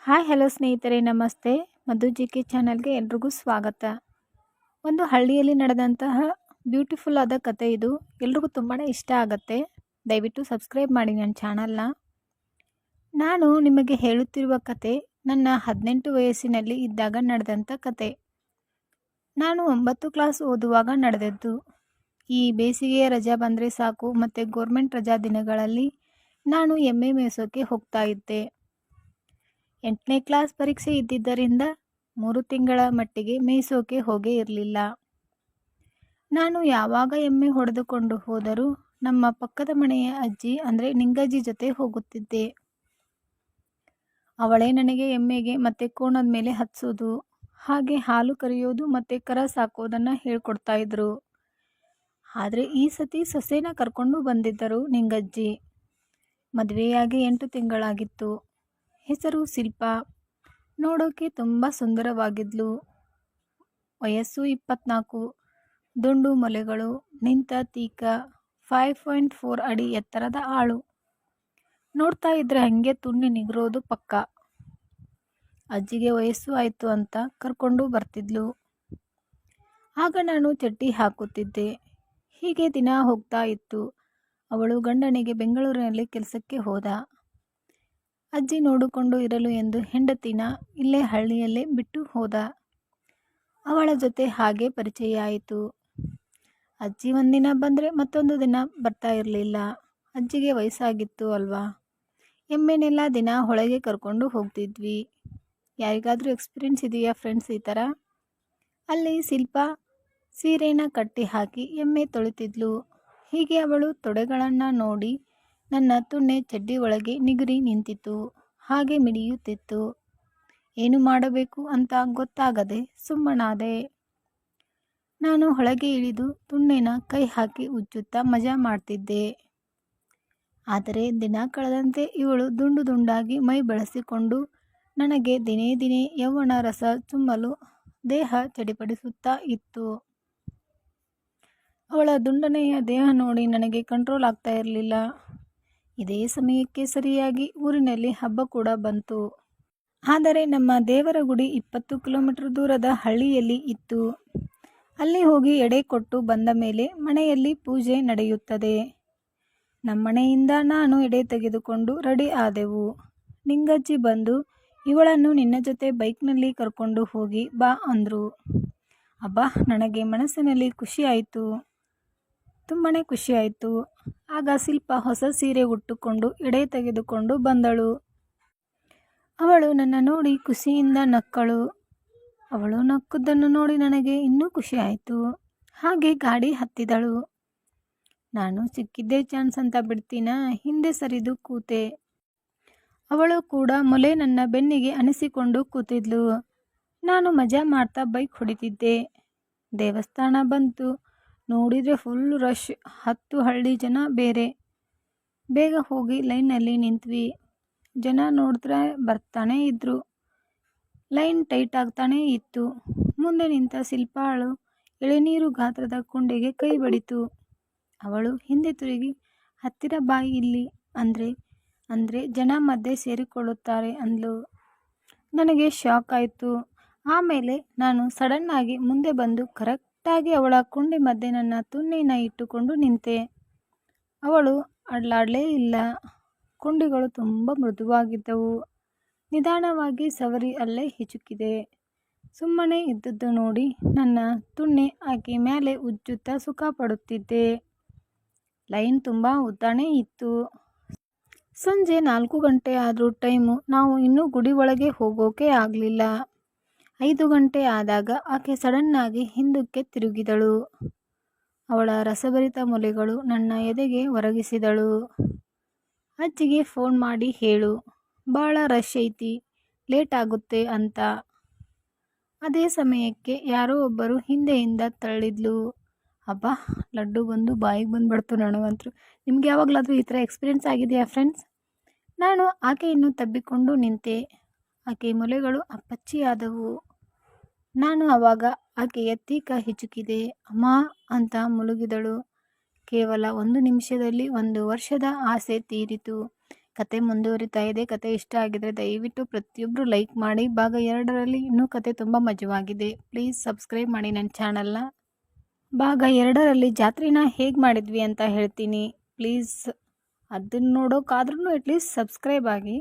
Hi hello ಸ್ನೇಹಿತರೆ, ನಮಸ್ತೆ. ಮಧು G K ಚಾನಲ್ಗೆ ಎಲ್ರಿಗೂ ಸ್ವಾಗತ. ಒಂದು ಹಳ್ಳಿಯಲ್ಲಿ ನಡೆದಂತಹ ಬ್ಯೂಟಿಫುಲ್ ಆದ ಕತೆ ಇದು. ಎಲ್ರಿಗೂ ತುಂಬಾ ಇಷ್ಟ ಆಗುತ್ತೆ. ದಯವಿಟ್ಟು ಸಬ್ಸ್ಕ್ರೈಬ್ ಮಾಡಿ ನನ್ನ ಚಾನಲ್ನ. ನಾನು ನಿಮಗೆ ಹೇಳುತ್ತಿರುವ ಕತೆ ನನ್ನ 18 ವಯಸ್ಸಿನಲ್ಲಿ ಇದ್ದಾಗ ನಡೆದಂಥ ಕತೆ. ನಾನು 9 ಕ್ಲಾಸ್ ಓದುವಾಗ ನಡೆದದ್ದು. ಈ ಬೇಸಿಗೆಯ ರಜಾ ಬಂದರೆ ಸಾಕು, ಮತ್ತು ಗೋರ್ಮೆಂಟ್ ರಜಾ ದಿನಗಳಲ್ಲಿ ನಾನು ಎಮ್ಮೆ ಮೇಯಿಸೋಕ್ಕೆ ಹೋಗ್ತಾ ಇದ್ದೆ. 8ನೇ ಕ್ಲಾಸ್ ಪರೀಕ್ಷೆ ಇದ್ದಿದ್ದರಿಂದ 3 ತಿಂಗಳ ಮಟ್ಟಿಗೆ ಮೇಯಿಸೋಕೆ ಹೋಗೇ ಇರಲಿಲ್ಲ. ನಾನು ಯಾವಾಗ ಎಮ್ಮೆ ಹೊಡೆದುಕೊಂಡು ಹೋದರೂ ನಮ್ಮ ಪಕ್ಕದ ಮನೆಯ ಅಜ್ಜಿ ಅಂದರೆ ನಿಂಗಜ್ಜಿ ಜೊತೆ ಹೋಗುತ್ತಿದ್ದೆ. ಅವಳೇ ನನಗೆ ಎಮ್ಮೆಗೆ ಮತ್ತು ಕೋಣದ ಮೇಲೆ ಹತ್ಸೋದು, ಹಾಗೆ ಹಾಲು ಕರೆಯೋದು ಮತ್ತು ಕರ ಸಾಕೋದನ್ನು ಹೇಳ್ಕೊಡ್ತಾ ಇದ್ರು. ಆದರೆ ಈ ಸತಿ ಸೊಸೆನ ಕರ್ಕೊಂಡು ಬಂದಿದ್ದರು ನಿಂಗಜ್ಜಿ. ಮದುವೆಯಾಗಿ 8 ತಿಂಗಳಾಗಿತ್ತು. ಹೆಸರು ಶಿಲ್ಪಾ. ನೋಡೋಕೆ ತುಂಬ ಸುಂದರವಾಗಿದ್ಲು. ವಯಸ್ಸು 24. ದುಂಡು ಮೊಲೆಗಳು, ನಿಂತ ತೀಕ, 5.4 ಅಡಿ ಎತ್ತರದ ಆಳು. ನೋಡ್ತಾ ಇದ್ರೆ ಹಾಗೆ ತುಣ್ಣಿ ನಿಗ್ರೋದು ಪಕ್ಕ. ಅಜ್ಜಿಗೆ ವಯಸ್ಸು ಆಯಿತು ಅಂತ ಕರ್ಕೊಂಡು ಬರ್ತಿದ್ಲು. ಆಗ ನಾನು ಚಡ್ಡಿ ಹಾಕುತ್ತಿದ್ದೆ. ಹೀಗೆ ದಿನ ಹೋಗ್ತಾ ಇತ್ತು. ಅವಳು ಗಂಡನಿಗೆ ಬೆಂಗಳೂರಿನಲ್ಲಿ ಕೆಲಸಕ್ಕೆ ಹೋದ. ಅಜ್ಜಿ ನೋಡಿಕೊಂಡು ಇರಲು ಎಂದು ಹೆಂಡತಿನ ಇಲ್ಲೇ ಹಳ್ಳಿಯಲ್ಲೇ ಬಿಟ್ಟು ಹೋದ. ಅವಳ ಜೊತೆ ಹಾಗೆ ಪರಿಚಯ ಆಯಿತು. ಅಜ್ಜಿ ಒಂದಿನ ಬಂದರೆ ಮತ್ತೊಂದು ದಿನ ಬರ್ತಾ ಇರಲಿಲ್ಲ. ಅಜ್ಜಿಗೆ ವಯಸ್ಸಾಗಿತ್ತು ಅಲ್ವಾ. ಎಮ್ಮೆನೆಲ್ಲ ದಿನ ಹೊಳೆಗೆ ಕರ್ಕೊಂಡು ಹೋಗ್ತಿದ್ವಿ. ಯಾರಿಗಾದರೂ ಎಕ್ಸ್ಪೀರಿಯನ್ಸ್ ಇದೆಯಾ ಫ್ರೆಂಡ್ಸ್ ಈ ಥರ? ಅಲ್ಲಿ ಶಿಲ್ಪಾ ಸೀರೆನ ಕಟ್ಟಿ ಹಾಕಿ ಎಮ್ಮೆ ತೊಳಿತಿದ್ಲು. ಹೀಗೆ ಅವಳು ತೊಡೆಗಳನ್ನು ನೋಡಿ ನನ್ನ ತುಣ್ಣೆ ಚಡ್ಡಿ ಒಳಗೆ ನಿಗುರಿ ನಿಂತಿತು. ಹಾಗೆ ಮಿಡಿಯುತ್ತಿತ್ತು. ಏನು ಮಾಡಬೇಕು ಅಂತ ಗೊತ್ತಾಗದೆ ಸುಮ್ಮನಾದೆ. ನಾನು ಹೊಳಗೆ ಇಳಿದು ತುಣ್ಣೆನ ಕೈ ಹಾಕಿ ಉಜ್ಜುತ್ತಾ ಮಜಾ ಮಾಡ್ತಿದ್ದೆ. ಆದರೆ ದಿನ ಕಳೆದಂತೆ ಇವಳು ದುಂಡು ದುಂಡಾಗಿ ಮೈ ಬೆಳೆಸಿಕೊಂಡು ನನಗೆ ದಿನೇ ದಿನೇ ಯೌವನ ರಸ ಚುಮ್ಮಲು ದೇಹ ಚಡಿಪಡಿಸುತ್ತಾ ಇತ್ತು. ಅವಳ ದುಂಡನೆಯ ದೇಹ ನೋಡಿ ನನಗೆ ಕಂಟ್ರೋಲ್ ಆಗ್ತಾ ಇರಲಿಲ್ಲ. ಇದೇ ಸಮಯಕ್ಕೆ ಸರಿಯಾಗಿ ಊರಿನಲ್ಲಿ ಹಬ್ಬ ಕೂಡ ಬಂತು. ಆದರೆ ನಮ್ಮ ದೇವರ ಗುಡಿ 20 ಕಿಲೋಮೀಟರ್ ದೂರದ ಹಳ್ಳಿಯಲ್ಲಿ ಇತ್ತು. ಅಲ್ಲಿ ಹೋಗಿ ಎಡೆ ಕೊಟ್ಟು ಬಂದ ಮೇಲೆ ಮನೆಯಲ್ಲಿ ಪೂಜೆ ನಡೆಯುತ್ತದೆ. ನಮ್ಮನೆಯಿಂದ ನಾನು ಎಡೆ ತೆಗೆದುಕೊಂಡು ರೆಡಿ ಆದೆವು. ನಿಂಗಜ್ಜಿ ಬಂದು ಇವಳನ್ನು ನಿನ್ನ ಜೊತೆ ಬೈಕ್ನಲ್ಲಿ ಕರ್ಕೊಂಡು ಹೋಗಿ ಬಾ ಅಂದರು. ಅಬ್ಬಾ, ನನಗೆ ಮನಸ್ಸಿನಲ್ಲಿ ಖುಷಿ ಆಯಿತು. ತುಂಬಾ ಖುಷಿ ಆಯಿತು. ಆಗ ಶಿಲ್ಪಾ ಹೊಸ ಸೀರೆ ಉಟ್ಟುಕೊಂಡು ಎಡೆ ತೆಗೆದುಕೊಂಡು ಬಂದಳು. ಅವಳು ನನ್ನ ನೋಡಿ ಖುಷಿಯಿಂದ ನಕ್ಕಳು. ಅವಳು ನಕ್ಕುದನ್ನು ನೋಡಿ ನನಗೆ ಇನ್ನೂ ಖುಷಿ ಆಯಿತು. ಹಾಗೆ ಗಾಡಿ ಹತ್ತಿದಳು. ನಾನು ಸಿಕ್ಕಿದ್ದೇ ಚಾನ್ಸ್ ಅಂತ ಬಿಡ್ತೀನಾ, ಹಿಂದೆ ಸರಿದು ಕೂತೆ. ಅವಳು ಕೂಡ ಮೊಲೆ ನನ್ನ ಬೆನ್ನಿಗೆ ಅನಿಸಿಕೊಂಡು ಕೂತಿದ್ಲು. ನಾನು ಮಜಾ ಮಾಡ್ತಾ ಬೈಕ್ ಹೊಡಿತಿದ್ದೆ. ದೇವಸ್ಥಾನ ಬಂತು. ನೋಡಿದರೆ ಫುಲ್ ರಶ್. 10 ಹಳ್ಳಿ ಜನ ಬೇರೆ. ಬೇಗ ಹೋಗಿ ಲೈನಲ್ಲಿ ನಿಂತ್ವಿ. ಜನ ನೋಡಿದ್ರೆ ಬರ್ತಾನೇ ಇದ್ರು. ಲೈನ್ ಟೈಟ್ ಆಗ್ತಾನೇ ಇತ್ತು. ಮುಂದೆ ನಿಂತ ಶಿಲ್ಪಾಳು ಎಳೆನೀರು ಗಾತ್ರದ ಕುಂಡೆಗೆ ಕೈ ಬಡಿತು. ಅವಳು ಹಿಂದೆ ತಿರುಗಿ ಹತ್ತಿರ ಬಾಯಿ ಇಲ್ಲಿ ಅಂದರೆ ಜನ ಮಧ್ಯೆ ಸೇರಿಕೊಳ್ಳುತ್ತಾರೆ ಅಂದ್ಲು. ನನಗೆ ಶಾಕ್ ಆಯಿತು. ಆಮೇಲೆ ನಾನು ಸಡನ್ನಾಗಿ ಮುಂದೆ ಬಂದು ಕರೆಕ್ಟಾಗಿ ಅವಳ ಕುಂಡೆ ಮಧ್ಯೆ ನನ್ನ ತುಣ್ಣಿನ ಇಟ್ಟುಕೊಂಡು ನಿಂತೆ. ಅವಳು ಅಡ್ಲಾಡಲೇ ಇಲ್ಲ. ಕುಂಡಿಗಳು ತುಂಬ ಮೃದುವಾಗಿದ್ದವು. ನಿಧಾನವಾಗಿ ಸವರಿ ಅಲ್ಲೇ ಹಿಚುಕಿದೆ. ಸುಮ್ಮನೆ ಇದ್ದದ್ದು ನೋಡಿ ನನ್ನ ತುಣ್ಣೆ ಆಕೆ ಮೇಲೆ ಉಜ್ಜುತ್ತಾ ಸುಖ ಪಡುತ್ತಿದ್ದೆ. ಲೈನ್ ತುಂಬ ಉದ್ದಾನೇ ಇತ್ತು. ಸಂಜೆ 4 ಗಂಟೆ ಆದರೂ ಟೈಮು. ನಾವು ಇನ್ನೂ ಗುಡಿ ಒಳಗೆ ಹೋಗೋಕೆ ಆಗಲಿಲ್ಲ. 5 ಗಂಟೆ ಆದಾಗ ಆಕೆ ಸಡನ್ನಾಗಿ ಹಿಂದಕ್ಕೆ ತಿರುಗಿದಳು. ಅವಳ ರಸಭರಿತ ಮೊಲೆಗಳು ನನ್ನ ಎದೆಗೆ ಒರಗಿಸಿದಳು. ಅಜ್ಜಿಗೆ ಫೋನ್ ಮಾಡಿ ಹೇಳು, ಭಾಳ ರಶ್ ಐತಿ, ಲೇಟ್ ಆಗುತ್ತೆ ಅಂತ. ಅದೇ ಸಮಯಕ್ಕೆ ಯಾರೋ ಒಬ್ಬರು ಹಿಂದೆಯಿಂದ ತಳ್ಳಿದ್ಲು. ಅಬ್ಬಾ, ಲಡ್ಡು ಬಂದು ಬಾಯಿಗೆ ಬಂದುಬಿಡ್ತು ನನಗಂತೂ. ನಿಮ್ಗೆ ಯಾವಾಗಲಾದರೂ ಈ ಥರ ಎಕ್ಸ್ಪೀರಿಯನ್ಸ್ ಆಗಿದೆಯಾ ಫ್ರೆಂಡ್ಸ್? ನಾನು ಆಕೆಯನ್ನು ತಬ್ಬಿಕೊಂಡು ನಿಂತೆ. ಆಕೆ ಮೊಲೆಗಳು ಅಪ್ಪಚ್ಚಿ ಆದವು. ನಾನು ಆವಾಗ ಆಕೆಯ ತೀಕ ಹಿಚುಕಿದೆ. ಅಮ್ಮ ಅಂತ ಮುಳುಗಿದಳು. ಕೇವಲ 1 ನಿಮಿಷದಲ್ಲಿ 1 ವರ್ಷದ ಆಸೆ ತೀರಿತು. ಕತೆ ಮುಂದುವರಿತಾ ಇದೆ. ಕತೆ ಇಷ್ಟ ಆಗಿದ್ರೆ ದಯವಿಟ್ಟು ಪ್ರತಿಯೊಬ್ಬರು ಲೈಕ್ ಮಾಡಿ. ಭಾಗ 2ರಲ್ಲಿ ಇನ್ನೂ ಕತೆ ತುಂಬ ಮಜವಾಗಿದೆ. ಪ್ಲೀಸ್ ಸಬ್ಸ್ಕ್ರೈಬ್ ಮಾಡಿ ನನ್ನ ಚಾನಲ್ನ. ಭಾಗ 2ರಲ್ಲಿ ಜಾತ್ರೆನ ಹೇಗೆ ಮಾಡಿದ್ವಿ ಅಂತ ಹೇಳ್ತೀನಿ. ಪ್ಲೀಸ್ ಅದನ್ನು ನೋಡೋಕ್ಕಾದ್ರೂ ಅಟ್ಲೀಸ್ಟ್ ಸಬ್ಸ್ಕ್ರೈಬ್ ಆಗಿ.